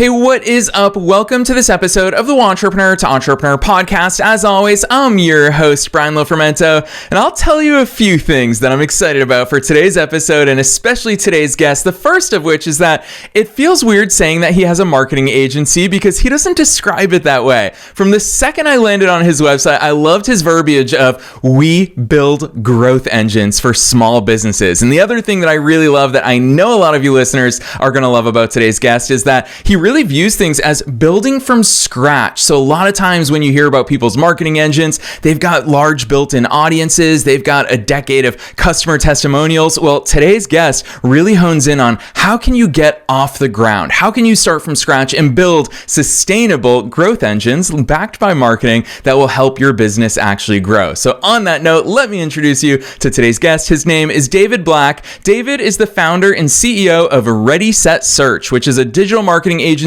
Hey, what is up? Welcome to this episode of the Entrepreneur to Entrepreneur podcast. As always, I'm your host, Brian Lofermento, and I'll tell you a few things that I'm excited about for today's episode, and especially today's guest. The first of which is that it feels weird saying that he has a marketing agency because he doesn't describe it that way. From the second I landed on his website, I loved his verbiage of "we build growth engines for small businesses." And the other thing that I really love that I know a lot of you listeners are going to love about today's guest is that he really views things as building from scratch. So a lot of times when you hear about people's marketing engines, they've got large built-in audiences, they've got a decade of customer testimonials. Well, today's guest really hones in on how can you get off the ground? How can you start from scratch and build sustainable growth engines backed by marketing that will help your business actually grow? So on that note, let me introduce you to today's guest. His name is David Black. David is the founder and CEO of Ready Set Search, which is a digital marketing agency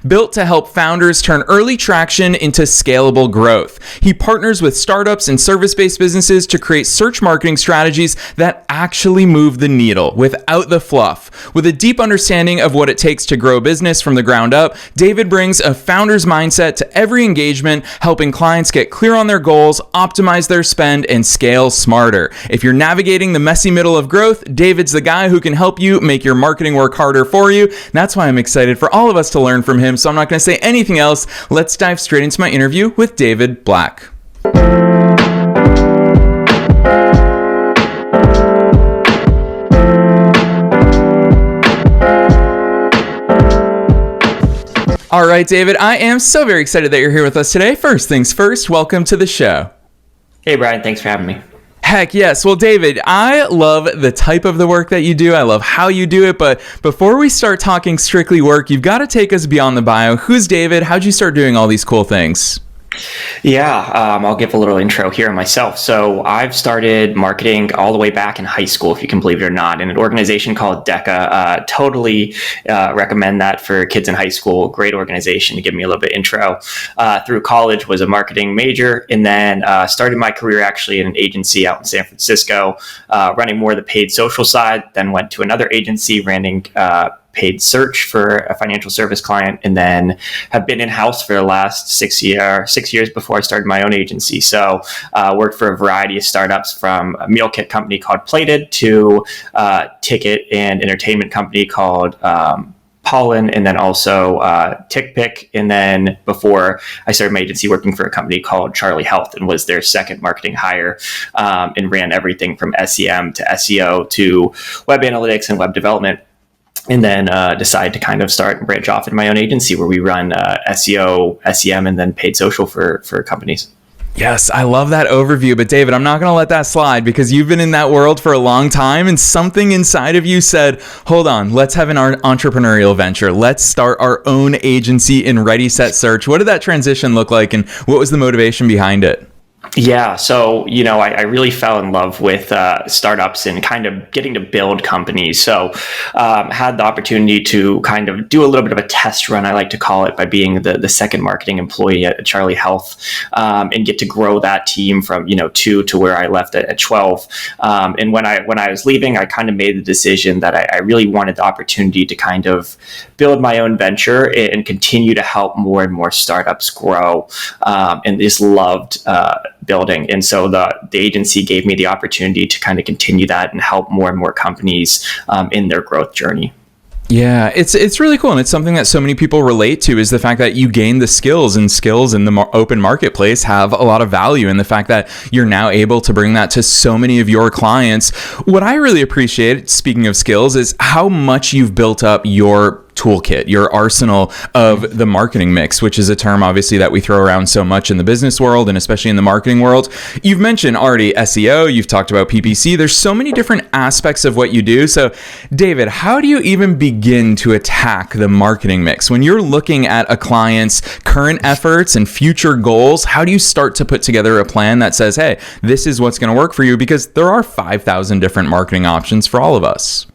built to help founders turn early traction into scalable growth. He partners with startups and service-based businesses to create search marketing strategies that actually move the needle without the fluff. With a deep understanding of what it takes to grow a business from the ground up, David brings a founder's mindset to every engagement, helping clients get clear on their goals, optimize their spend, and scale smarter. If you're navigating the messy middle of growth, David's the guy who can help you make your marketing work harder for you. That's why I'm excited for all of us to learn from him, so I'm not going to say anything else. Let's dive straight into my interview with David Black. All right, David, I am so very excited that you're here with us today. First things first, welcome to the show. Hey, Brian, thanks for having me. Heck yes. Well, David, I love the type of the work that you do. I love how you do it. But before we start talking strictly work, you've got to take us beyond the bio. Who's David? How'd you start doing all these cool things? Yeah, I'll give a little intro here on myself. So I've started marketing all the way back in high school, if you can believe it or not, in an organization called DECA. Totally recommend that for kids in high school. Great organization to give me a little bit intro. Through college was a marketing major, and then started my career actually in an agency out in San Francisco, running more of the paid social side, then went to another agency, running paid search for a financial service client, and then have been in-house for the last 6 years before I started my own agency. So worked for a variety of startups, from a meal kit company called Plated to a ticket and entertainment company called Pollen, and then also TickPick. And then before I started my agency, working for a company called Charlie Health, and was their second marketing hire, and ran everything from SEM to SEO to web analytics and web development. And then decided to kind of start and branch off in my own agency where we run SEO, SEM, and then paid social for companies. Yes, I love that overview. But David, I'm not going to let that slide because you've been in that world for a long time, and something inside of you said, hold on, let's have an entrepreneurial venture. Let's start our own agency in Ready Set Search. What did that transition look like, and what was the motivation behind it? Yeah, so, I really fell in love with startups and kind of getting to build companies. So had the opportunity to kind of do a little bit of a test run, I like to call it, by being the second marketing employee at Charlie Health, and get to grow that team from, 2 to where I left at 12. And when I was leaving, I kind of made the decision that I really wanted the opportunity to kind of build my own venture and continue to help more and more startups grow, and just loved building. And so the agency gave me the opportunity to kind of continue that and help more and more companies in their growth journey. Yeah, it's really cool, and it's something that so many people relate to, is the fact that you gain the skills, and skills in the open marketplace have a lot of value, and the fact that you're now able to bring that to so many of your clients. What I really appreciate, speaking of skills, is how much you've built up your toolkit, your arsenal of the marketing mix, which is a term obviously that we throw around so much in the business world and especially in the marketing world. You've mentioned already SEO, you've talked about PPC. There's so many different aspects of what you do. So David, how do you even begin to attack the marketing mix? When you're looking at a client's current efforts and future goals, how do you start to put together a plan that says, hey, this is what's going to work for you? Because there are 5,000 different marketing options for all of us.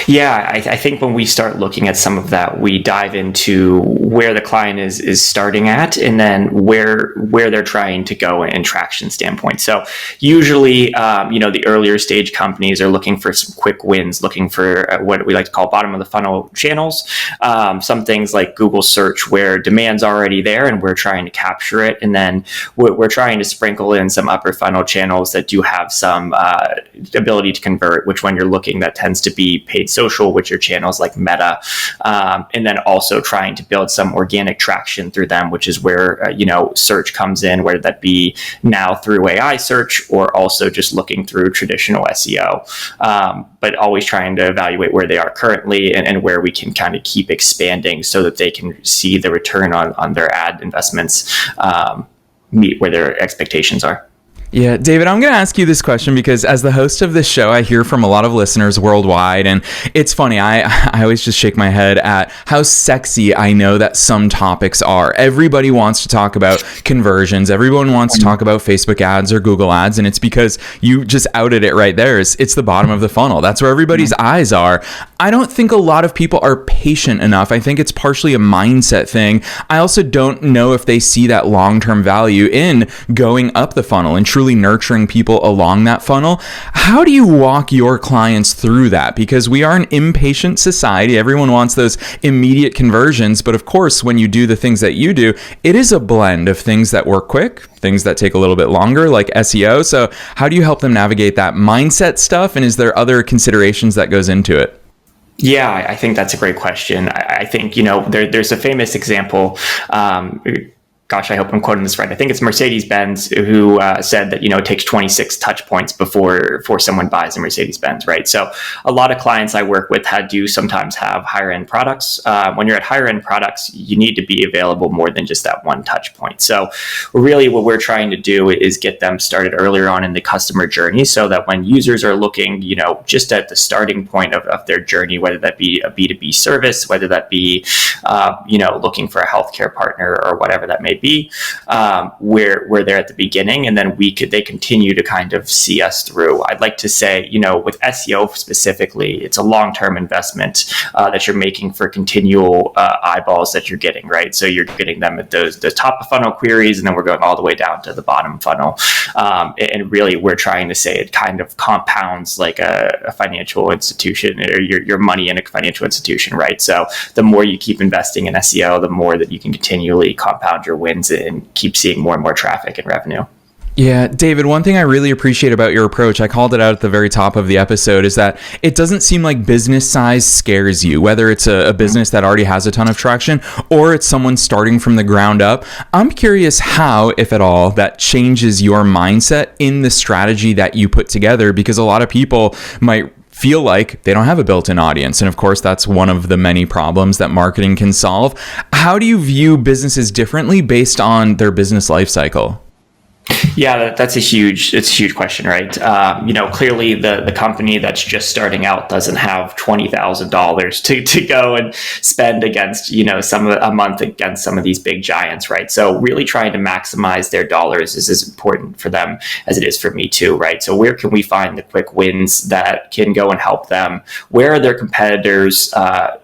Yeah, I think when we start looking at some of that, we dive into where the client is starting at, and then where they're trying to go in traction standpoint. So usually, the earlier stage companies are looking for some quick wins, looking for what we like to call bottom of the funnel channels. Some things like Google search, where demand's already there and we're trying to capture it, and then we're trying to sprinkle in some upper funnel channels that do have some ability to convert. Which, when you're looking, that tends to be paid social, which are channels like Meta, and then also trying to build some organic traction through them, which is where search comes in, whether that be now through AI search or also just looking through traditional SEO, but always trying to evaluate where they are currently and where we can kind of keep expanding so that they can see the return on their ad investments meet where their expectations are. Yeah, David, I'm going to ask you this question because as the host of this show, I hear from a lot of listeners worldwide, and it's funny. I always just shake my head at how sexy I know that some topics are. Everybody wants to talk about conversions. Everyone wants to talk about Facebook ads or Google ads, and it's because you just outed it right there. It's the bottom of the funnel. That's where everybody's eyes are. I don't think a lot of people are patient enough. I think it's partially a mindset thing. I also don't know if they see that long-term value in going up the funnel and truly nurturing people along that funnel. How do you walk your clients through that? Because we are an impatient society. Everyone wants those immediate conversions. But of course, when you do the things that you do, it is a blend of things that work quick, things that take a little bit longer, like SEO. So how do you help them navigate that mindset stuff? And is there other considerations that goes into it? Yeah, I think that's a great question. I think, there's a famous example. Gosh, I hope I'm quoting this right. I think it's Mercedes-Benz who said that, it takes 26 touch points before someone buys a Mercedes-Benz, right? So a lot of clients I work with do sometimes have higher end products. When you're at higher end products, you need to be available more than just that one touch point. So really what we're trying to do is get them started earlier on in the customer journey so that when users are looking, just at the starting point of their journey, whether that be a B2B service, whether that be, looking for a healthcare partner or whatever that may be, we're there at the beginning, and then they continue to kind of see us through. I'd like to say, with SEO specifically, it's a long-term investment that you're making for continual eyeballs that you're getting, right? So you're getting them at the top of funnel queries, and then we're going all the way down to the bottom funnel. And really, we're trying to say it kind of compounds like a financial institution, or your money in a financial institution, right? So the more you keep investing in SEO, the more that you can continually compound your wins and keep seeing more and more traffic and revenue. Yeah, David, one thing I really appreciate about your approach, I called it out at the very top of the episode, is that it doesn't seem like business size scares you, whether it's a business that already has a ton of traction or it's someone starting from the ground up. I'm curious how, if at all, that changes your mindset in the strategy that you put together, because a lot of people might feel like they don't have a built-in audience. And of course, that's one of the many problems that marketing can solve. How do you view businesses differently based on their business life cycle? Yeah, it's a huge question, right? Clearly the company that's just starting out doesn't have $20,000 to go and spend against, a month against some of these big giants, right? So really trying to maximize their dollars is as important for them as it is for me too, right? So where can we find the quick wins that can go and help them? Where are their competitors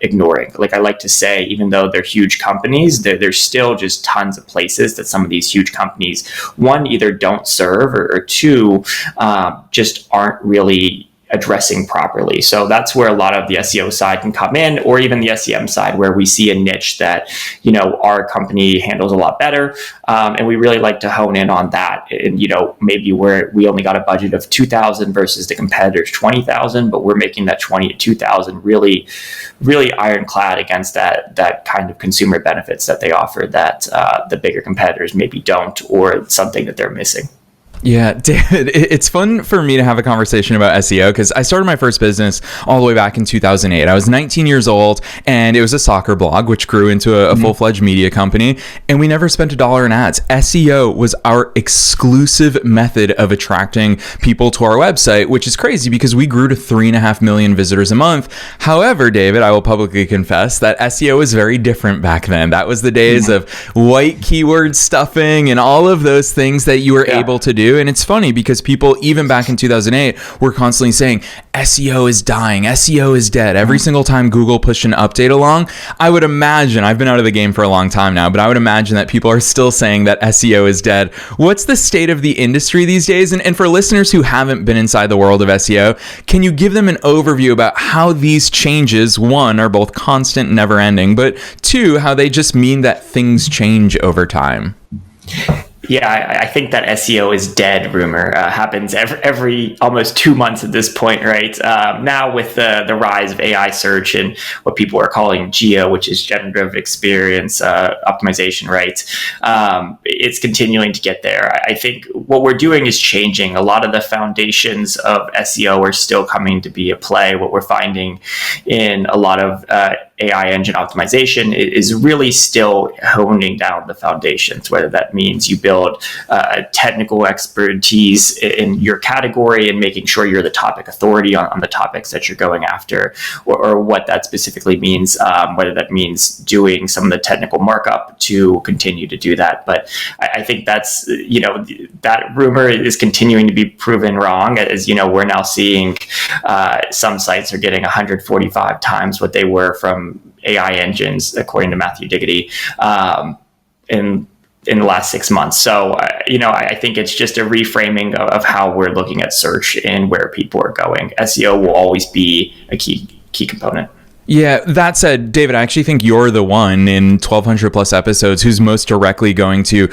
ignoring? Like I like to say, even though they're huge companies, there's still just tons of places that some of these huge companies, one, either don't serve, or two, just aren't really addressing properly. So that's where a lot of the SEO side can come in, or even the SEM side, where we see a niche that, our company handles a lot better. And we really like to hone in on that. And, maybe we only got a budget of 2,000 versus the competitors 20,000, but we're making that 20 to 2,000 really, really ironclad against that kind of consumer benefits that they offer that the bigger competitors maybe don't, or something that they're missing. Yeah, David, it's fun for me to have a conversation about SEO because I started my first business all the way back in 2008. I was 19 years old, and it was a soccer blog, which grew into a full-fledged media company, and we never spent $1 in ads. SEO was our exclusive method of attracting people to our website, which is crazy because we grew to 3.5 million visitors a month. However, David, I will publicly confess that SEO was very different back then. That was the days of white keyword stuffing and all of those things that you were able to do. do. And it's funny because people, even back in 2008, were constantly saying SEO is dying, SEO is dead. Every single time Google pushed an update along, I would imagine, I've been out of the game for a long time now, but I would imagine that people are still saying that SEO is dead. What's the state of the industry these days? And for listeners who haven't been inside the world of SEO, can you give them an overview about how these changes, one, are both constant, never ending, but two, how they just mean that things change over time? Yeah, I think that SEO is dead rumor happens every almost 2 months at this point, right? Now with the rise of AI search and what people are calling GEO, which is generative experience optimization, right? It's continuing to get there. I think what we're doing is changing. A lot of the foundations of SEO are still coming to be at play. What we're finding in a lot of AI engine optimization is really still honing down the foundations, whether that means you build technical expertise in your category and making sure you're the topic authority on the topics that you're going after, or what that specifically means, whether that means doing some of the technical markup to continue to do that. But I think that's, that rumor is continuing to be proven wrong. As you know, we're now seeing some sites are getting 145 times what they were from AI engines, according to Matthew Diggity, in the last 6 months. So, I think it's just a reframing of how we're looking at search and where people are going. SEO will always be a key component. Yeah, that said, David, I actually think you're the one in 1,200 plus episodes who's most directly going to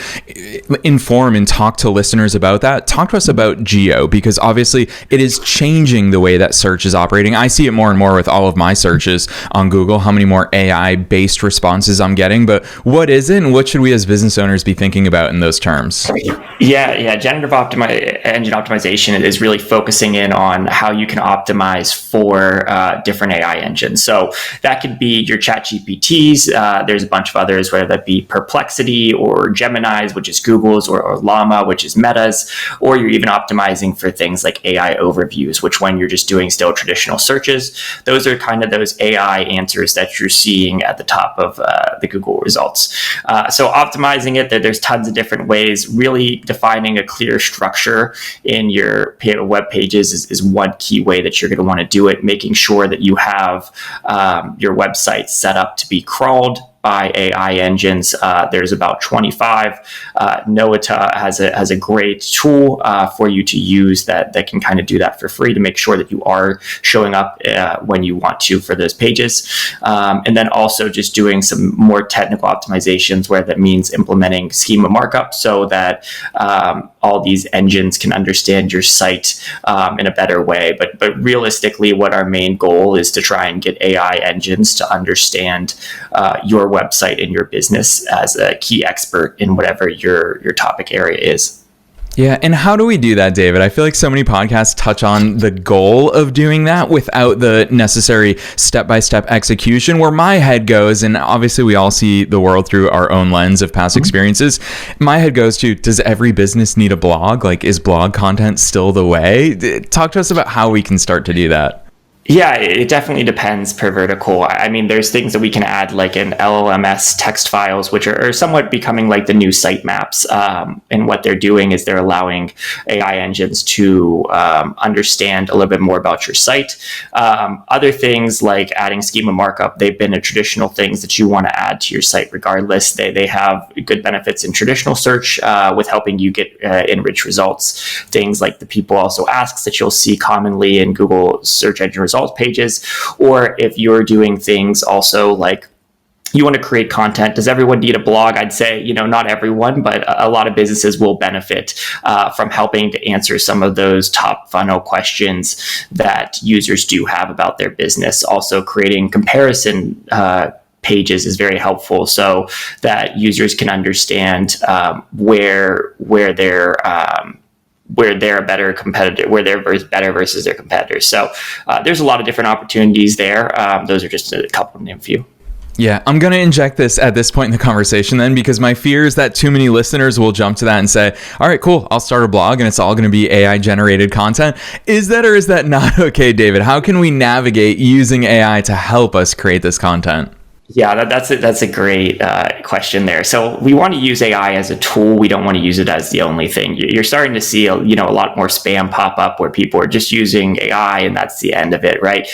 inform and talk to listeners about that. Talk to us about GEO, because obviously it is changing the way that search is operating. I see it more and more with all of my searches on Google, how many more AI-based responses I'm getting. But what is it, and what should we as business owners be thinking about in those terms? Yeah. Generative engine optimization is really focusing in on how you can optimize for different AI engines. So that could be your chat GPTs. There's a bunch of others, whether that be Perplexity or Gemini's, which is Google's, or Llama, which is Meta's, or you're even optimizing for things like AI overviews, which when you're just doing still traditional searches, those are kind of those AI answers that you're seeing at the top of the Google results. So optimizing it, there's tons of different ways. Really defining a clear structure in your web pages is one key way that you're going to want to do it, making sure that you have your website set up to be crawled by AI engines. There's about 25. Noata has a great tool for you to use that can kind of do that for free to make sure that you are showing up when you want to for those pages. And then also just doing some more technical optimizations, where that means implementing schema markup so that all these engines can understand your site in a better way. But realistically, what our main goal is to try and get AI engines to understand your website and your business as a key expert in whatever your topic area is. Yeah, and how do we do that, David? I feel like so many podcasts touch on the goal of doing that without the necessary step-by-step execution. Where my head goes, and obviously we all see the world through our own lens of past experiences, my head goes to, does every business need a blog? Like, is blog content still the way? Talk to us about how we can start to do that. Yeah, it definitely depends per vertical. I mean, there's things that we can add, like in LLMS text files, which are somewhat becoming like the new sitemaps. And what they're doing is they're allowing AI engines to understand a little bit more about your site. Other things like adding schema markup, they've been traditional things that you want to add to your site regardless. They have good benefits in traditional search with helping you get enriched results. Things like the people also asks that you'll see commonly in Google search engine results pages, or if you're doing things also like you want to create content. Does everyone need a blog? I'd say, not everyone, but a lot of businesses will benefit from helping to answer some of those top funnel questions that users do have about their business. Also, creating comparison pages is very helpful so that users can understand where they're a better competitor, where they're better versus their competitors. So there's a lot of different opportunities there. Those are just a couple to name a few. Yeah, I'm going to inject this at this point in the conversation then, because my fear is that too many listeners will jump to that and say, all right, cool, I'll start a blog and it's all going to be AI generated content. Is that or is that not okay, David? How can we navigate using AI to help us create this content? Yeah, that's a great question there. So we want to use AI as a tool. We don't want to use it as the only thing. You're starting to see a lot more spam pop up where people are just using AI and that's the end of it, right?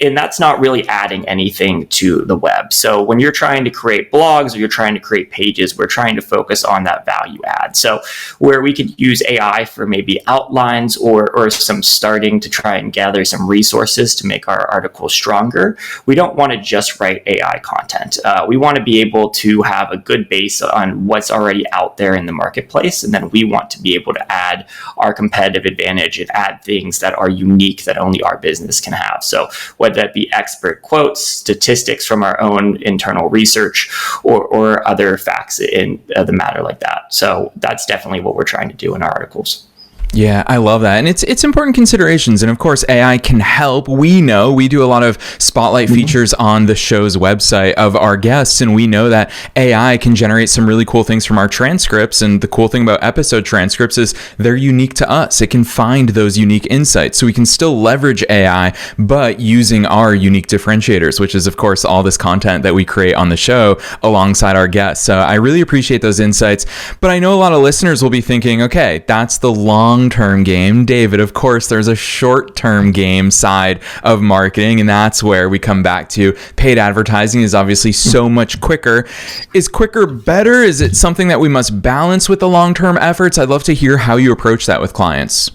And that's not really adding anything to the web. So when you're trying to create blogs or you're trying to create pages, we're trying to focus on that value add. So where we could use AI for maybe outlines or some starting to try and gather some resources to make our article stronger, we don't want to just write AI content. We want to be able to have a good base on what's already out there in the marketplace, and then we want to be able to add our competitive advantage and add things that are unique that only our business can have. So whether that be expert quotes, statistics from our own internal research, or other facts in the matter like that. So that's definitely what we're trying to do in our articles. Yeah, I love that. And it's important considerations. And of course, AI can help. We know we do a lot of spotlight features on the show's website of our guests. And we know that AI can generate some really cool things from our transcripts. And the cool thing about episode transcripts is they're unique to us. It can find those unique insights. So we can still leverage AI, but using our unique differentiators, which is, of course, all this content that we create on the show alongside our guests. So I really appreciate those insights. But I know a lot of listeners will be thinking, okay, that's the long-term game. David, of course, there's a short-term game side of marketing, and that's where we come back to paid advertising is obviously so much quicker. Is quicker better? Is it something that we must balance with the long-term efforts? I'd love to hear how you approach that with clients.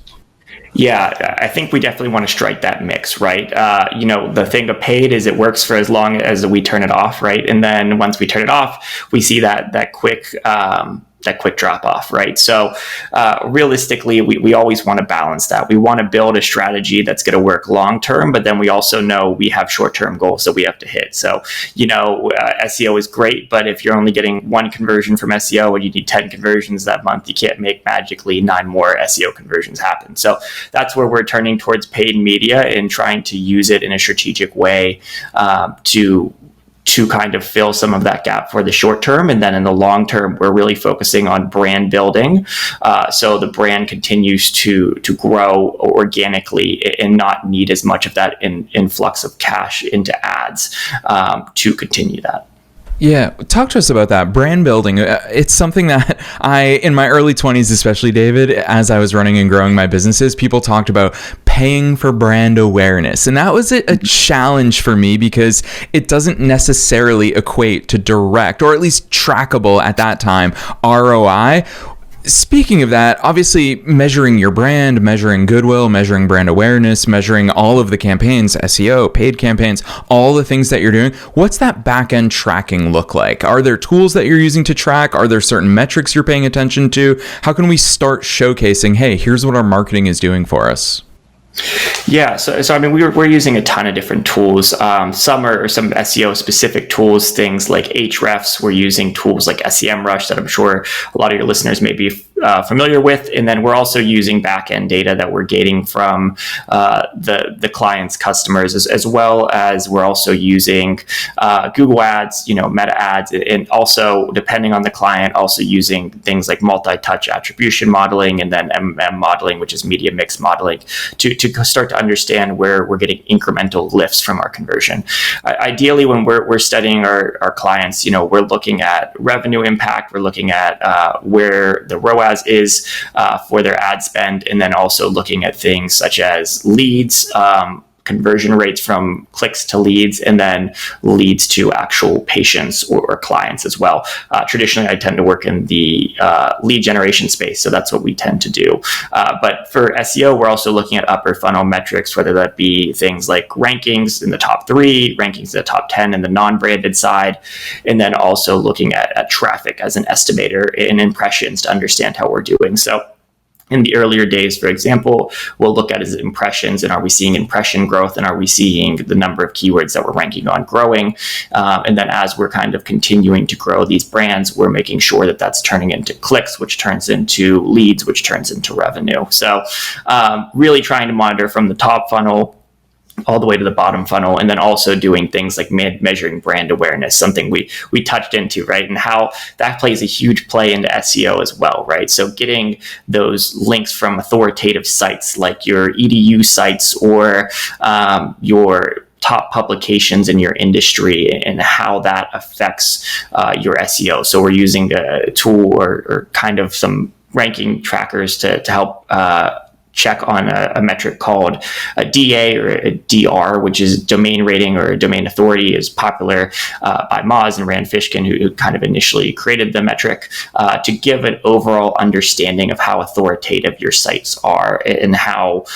Yeah, I think we definitely want to strike that mix, right? The thing of paid is it works for as long as we turn it off, right? And then once we turn it off, we see that quick drop off, right? So realistically, we always want to balance that. We want to build a strategy that's going to work long term, but then we also know we have short term goals that we have to hit. So, SEO is great, but if you're only getting one conversion from SEO and you need 10 conversions that month, you can't make magically 9 more SEO conversions happen. So that's where we're turning towards paid media and trying to use it in a strategic way to kind of fill some of that gap for the short term. And then in the long term, we're really focusing on brand building. So the brand continues to grow organically and not need as much of that influx of cash into ads to continue that. Yeah, talk to us about that brand building. It's something that in my early 20s, especially David, as I was running and growing my businesses, people talked about paying for brand awareness. And that was a challenge for me because it doesn't necessarily equate to direct, or at least trackable at that time, ROI. Speaking of that, obviously measuring your brand, measuring goodwill, measuring brand awareness, measuring all of the campaigns, SEO, paid campaigns, all the things that you're doing, what's that back-end tracking look like? Are there tools that you're using to track? Are there certain metrics you're paying attention to? How can we start showcasing, hey, here's what our marketing is doing for us? Yeah, so I mean, we're using a ton of different tools. Some are some SEO specific tools, things like Ahrefs. We're using tools like SEMrush that I'm sure a lot of your listeners may be familiar with. And then we're also using back-end data that we're getting from the client's customers, as well as we're also using Google Ads, Meta Ads, and also, depending on the client, also using things like multi-touch attribution modeling and then MM modeling, which is media mix modeling, to start to understand where we're getting incremental lifts from our conversion. Ideally, when we're studying our clients, we're looking at revenue impact, we're looking at where the ROAS is for their ad spend, and then also looking at things such as leads, conversion rates from clicks to leads, and then leads to actual patients or clients as well. Traditionally, I tend to work in the lead generation space, so that's what we tend to do. But for SEO, we're also looking at upper funnel metrics, whether that be things like rankings in the top 3, rankings in the top 10 in the non-branded side, and then also looking at traffic as an estimator and impressions to understand how we're doing. So in the earlier days, for example, we'll look at as impressions, and are we seeing impression growth, and are we seeing the number of keywords that we're ranking on growing? And then as we're kind of continuing to grow these brands, we're making sure that that's turning into clicks, which turns into leads, which turns into revenue. So really trying to monitor from the top funnel all the way to the bottom funnel, and then also doing things like measuring brand awareness, something we touched into, right? And how that plays a huge play into SEO as well, right? So getting those links from authoritative sites like your EDU sites or your top publications in your industry and how that affects your SEO. So we're using a tool or kind of some ranking trackers to help check on a metric called a DA or a DR, which is domain rating or domain authority, is popular by Moz and Rand Fishkin, who kind of initially created the metric, to give an overall understanding of how authoritative your sites are and how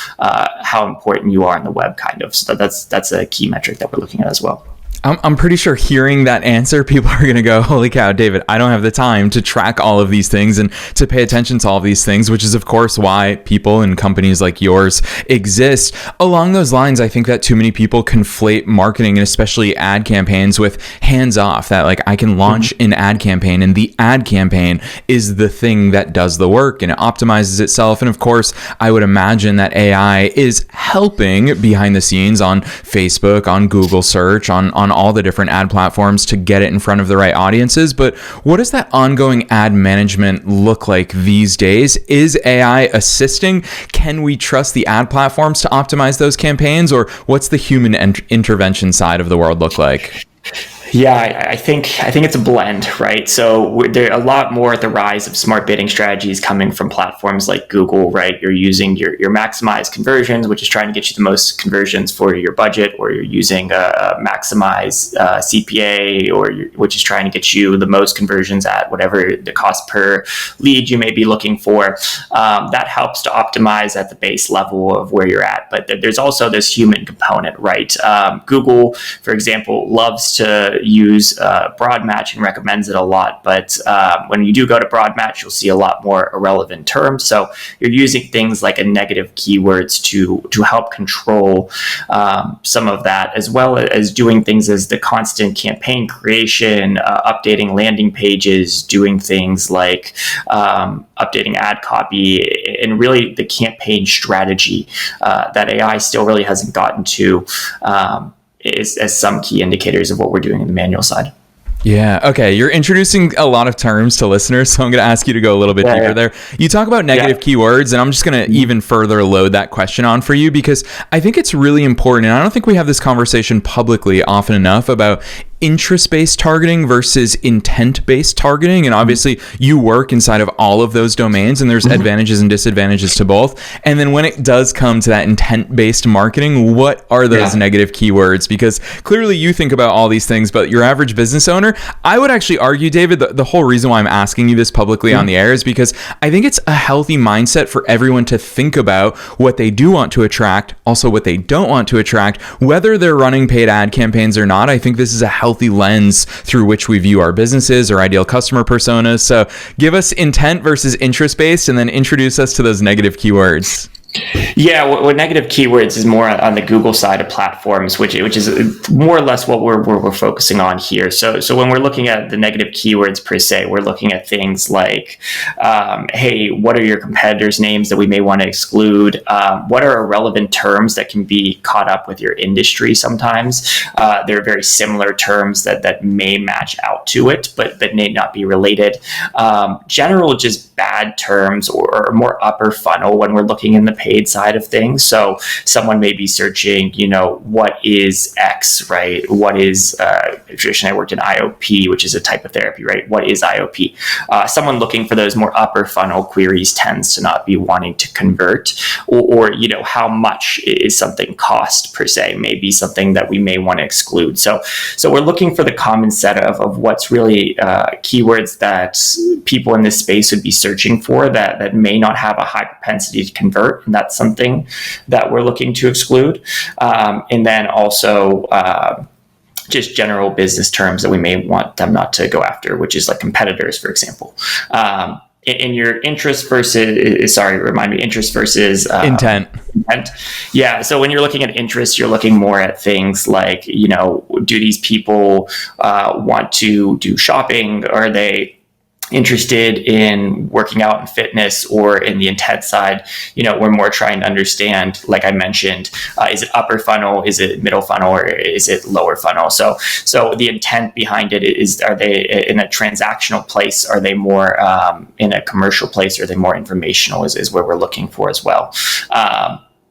important you are in the web, kind of. So that's a key metric that we're looking at as well. I'm pretty sure hearing that answer, people are going to go, holy cow, David, I don't have the time to track all of these things and to pay attention to all of these things, which is, of course, why people and companies like yours exist. Along those lines, I think that too many people conflate marketing and especially ad campaigns with hands off, that like I can launch an ad campaign and the ad campaign is the thing that does the work and it optimizes itself. And of course, I would imagine that AI is helping behind the scenes on Facebook, on Google search, on all the different ad platforms to get it in front of the right audiences. But what does that ongoing ad management look like these days? Is AI assisting? Can we trust the ad platforms to optimize those campaigns? Or what's the human intervention side of the world look like? Yeah, I think it's a blend, right? So there are a lot more at the rise of smart bidding strategies coming from platforms like Google, right? You're using your maximized conversions, which is trying to get you the most conversions for your budget, or you're using a maximized CPA, which is trying to get you the most conversions at whatever the cost per lead you may be looking for. That helps to optimize at the base level of where you're at. But there's also this human component, right? Google, for example, loves to use broad match and recommends it a lot, but when you do go to broad match, you'll see a lot more irrelevant terms. So you're using things like a negative keywords to help control some of that, as well as doing things as the constant campaign creation, updating landing pages, doing things like updating ad copy, and really the campaign strategy that AI still really hasn't gotten to as some key indicators of what we're doing in the manual side. Yeah. Okay. You're introducing a lot of terms to listeners, so I'm going to ask you to go a little bit deeper there. You talk about negative keywords, and I'm just going to even further load that question on for you, because I think it's really important. And I don't think we have this conversation publicly often enough about interest-based targeting versus intent-based targeting. And obviously you work inside of all of those domains, and there's advantages and disadvantages to both. And then when it does come to that intent-based marketing, what are those negative keywords? Because clearly you think about all these things, but your average business owner, I would actually argue, David, the whole reason why I'm asking you this publicly on the air is because I think it's a healthy mindset for everyone to think about what they do want to attract, also what they don't want to attract, whether they're running paid ad campaigns or not. I think this is a healthy lens through which we view our businesses or ideal customer personas. So give us intent versus interest-based, and then introduce us to those negative keywords. Yeah, what negative keywords is more on the Google side of platforms, which is more or less what we're focusing on here. So when we're looking at the negative keywords per se, we're looking at things like, hey, what are your competitors' names that we may want to exclude? What are irrelevant terms that can be caught up with your industry sometimes? There are very similar terms that may match out to it, but may not be related. General, just bad terms or more upper funnel when we're looking in the paid side of things. So someone may be searching, what is X, right? What is, traditionally I worked in IOP, which is a type of therapy, right? What is IOP? Someone looking for those more upper funnel queries tends to not be wanting to convert, or how much is something cost per se, may be something that we may want to exclude. So we're looking for the common set of what's really keywords that people in this space would be searching for that may not have a high propensity to convert. And that's something that we're looking to exclude. And then also just general business terms that we may want them not to go after, which is like competitors, for example. In your interest versus intent. Yeah. So when you're looking at interest, you're looking more at things like, do these people want to do shopping? Are they interested in working out and fitness? Or in the intent side, we're more trying to understand, like I mentioned, is it upper funnel, is it middle funnel, or is it lower funnel? So the intent behind it is, are they in a transactional place? Are they more in a commercial place? Or are they more informational is where we're looking for as well.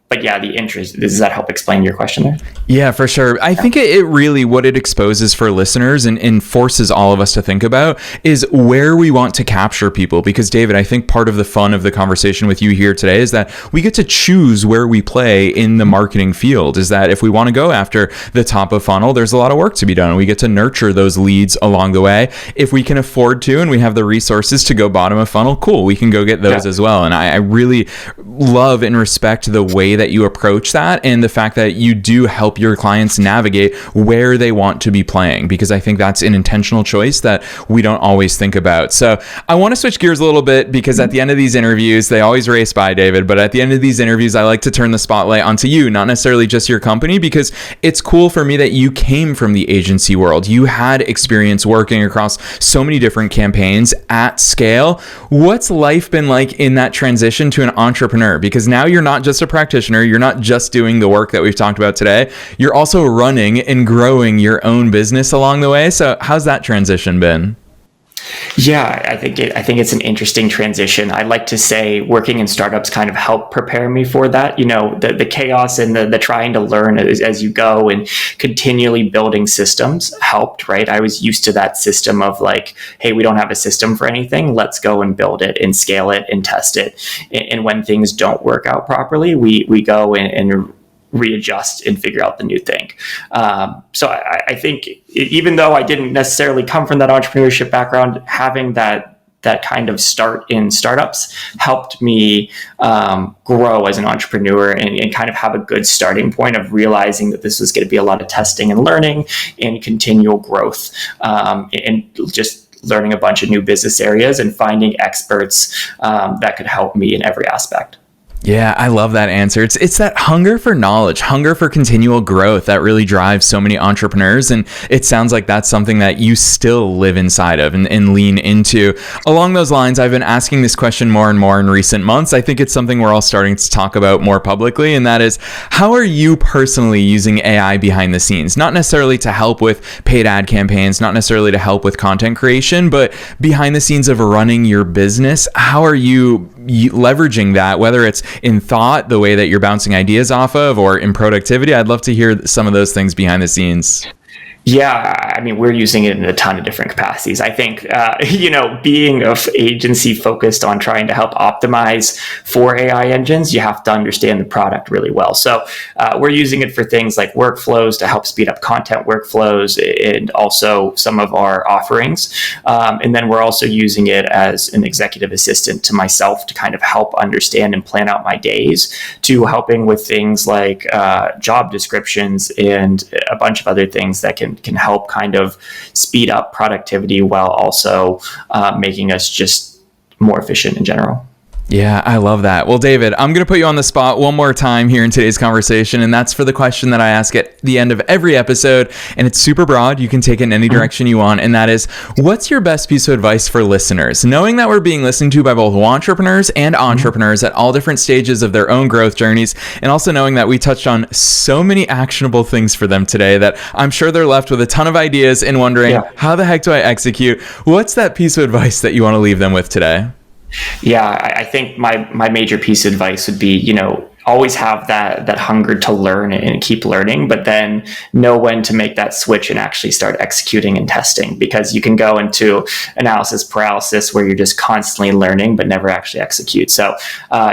but yeah, the interest, does that help explain your question there? Yeah, for sure. I think it really, what it exposes for listeners and forces all of us to think about is where we want to capture people. Because David, I think part of the fun of the conversation with you here today is that we get to choose where we play in the marketing field. Is that if we want to go after the top of funnel, there's a lot of work to be done. And we get to nurture those leads along the way. If we can afford to, and we have the resources to go bottom of funnel, cool, we can go get those as well. And I really love and respect the way that you approach that, and the fact that you do help your clients navigate where they want to be playing, because I think that's an intentional choice that we don't always think about. So I want to switch gears a little bit, because at the end of these interviews, they always race by, David, but at the end of these interviews, I like to turn the spotlight onto you, not necessarily just your company, because it's cool for me that you came from the agency world. You had experience working across so many different campaigns at scale. What's life been like in that transition to an entrepreneur? Because now you're not just a practitioner, you're not just doing the work that we've talked about today, you're also running and growing your own business along the way. So how's that transition been? Yeah, I think it's an interesting transition. I like to say working in startups kind of helped prepare me for that. You know, the chaos and the trying to learn as you go and continually building systems helped, right? I was used to that system of like, hey, we don't have a system for anything. Let's go and build it and scale it and test it. And when things don't work out properly, we go and readjust and figure out the new thing. So I think even though I didn't necessarily come from that entrepreneurship background, having that kind of start in startups helped me grow as an entrepreneur and kind of have a good starting point of realizing that this was going to be a lot of testing and learning and continual growth, and just learning a bunch of new business areas and finding experts that could help me in every aspect. Yeah, I love that answer. It's that hunger for knowledge, hunger for continual growth that really drives so many entrepreneurs. And it sounds like that's something that you still live inside of and lean into. Along those lines, I've been asking this question more and more in recent months. I think it's something we're all starting to talk about more publicly. And that is, how are you personally using AI behind the scenes? Not necessarily to help with paid ad campaigns, not necessarily to help with content creation, but behind the scenes of running your business. How are you leveraging that, whether it's in thought, the way that you're bouncing ideas off of, or in productivity? I'd love to hear some of those things behind the scenes. Yeah, I mean, we're using it in a ton of different capacities. I think, being an agency focused on trying to help optimize for AI engines, you have to understand the product really well. So we're using it for things like workflows to help speed up content workflows and also some of our offerings. And then we're also using it as an executive assistant to myself to kind of help understand and plan out my days, to helping with things like job descriptions and a bunch of other things that can help kind of speed up productivity while also making us just more efficient in general. Yeah, I love that. Well, David, I'm going to put you on the spot one more time here in today's conversation, and that's for the question that I ask at the end of every episode, and it's super broad. You can take it in any direction you want, and that is, what's your best piece of advice for listeners? Knowing that we're being listened to by both entrepreneurs and entrepreneurs at all different stages of their own growth journeys, and also knowing that we touched on so many actionable things for them today that I'm sure they're left with a ton of ideas and wondering, how the heck do I execute? What's that piece of advice that you want to leave them with today? Yeah, I think my major piece of advice would be, always have that hunger to learn and keep learning, but then know when to make that switch and actually start executing and testing, because you can go into analysis paralysis where you're just constantly learning but never actually execute. So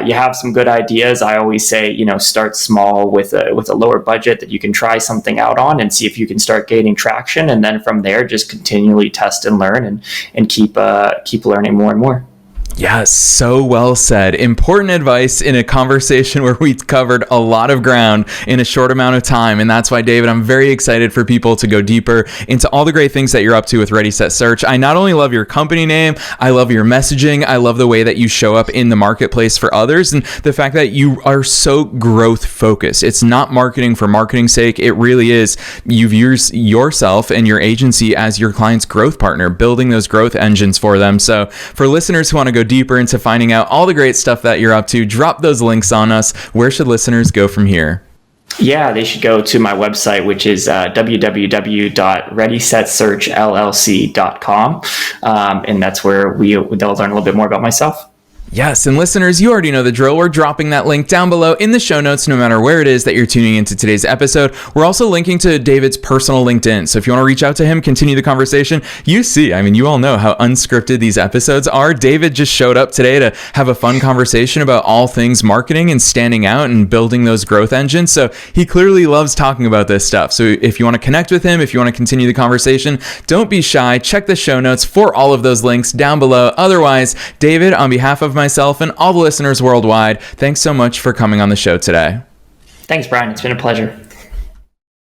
you have some good ideas. I always say, start small with a lower budget that you can try something out on and see if you can start gaining traction, and then from there just continually test and learn and keep learning more and more. Yes, so well said. Important advice in a conversation where we covered a lot of ground in a short amount of time. And that's why, David, I'm very excited for people to go deeper into all the great things that you're up to with Ready, Set, Search. I not only love your company name, I love your messaging. I love the way that you show up in the marketplace for others, and the fact that you are so growth focused. It's not marketing for marketing's sake. It really is. You've used yourself and your agency as your client's growth partner, building those growth engines for them. So for listeners who want to go deeper into finding out all the great stuff that you're up to, drop those links on us. Where should listeners go from here? Yeah, they should go to my website, which is www.readysetsearchllc.com. And that's where they'll learn a little bit more about myself. Yes, and listeners, you already know the drill. We're dropping that link down below in the show notes, no matter where it is that you're tuning into today's episode. We're also linking to David's personal LinkedIn. So if you want to reach out to him, continue the conversation, you all know how unscripted these episodes are. David just showed up today to have a fun conversation about all things marketing and standing out and building those growth engines. So he clearly loves talking about this stuff. So if you want to connect with him, if you want to continue the conversation, don't be shy. Check the show notes for all of those links down below. Otherwise, David, on behalf of myself and all the listeners worldwide, thanks so much for coming on the show today. Thanks, Brian. It's been a pleasure.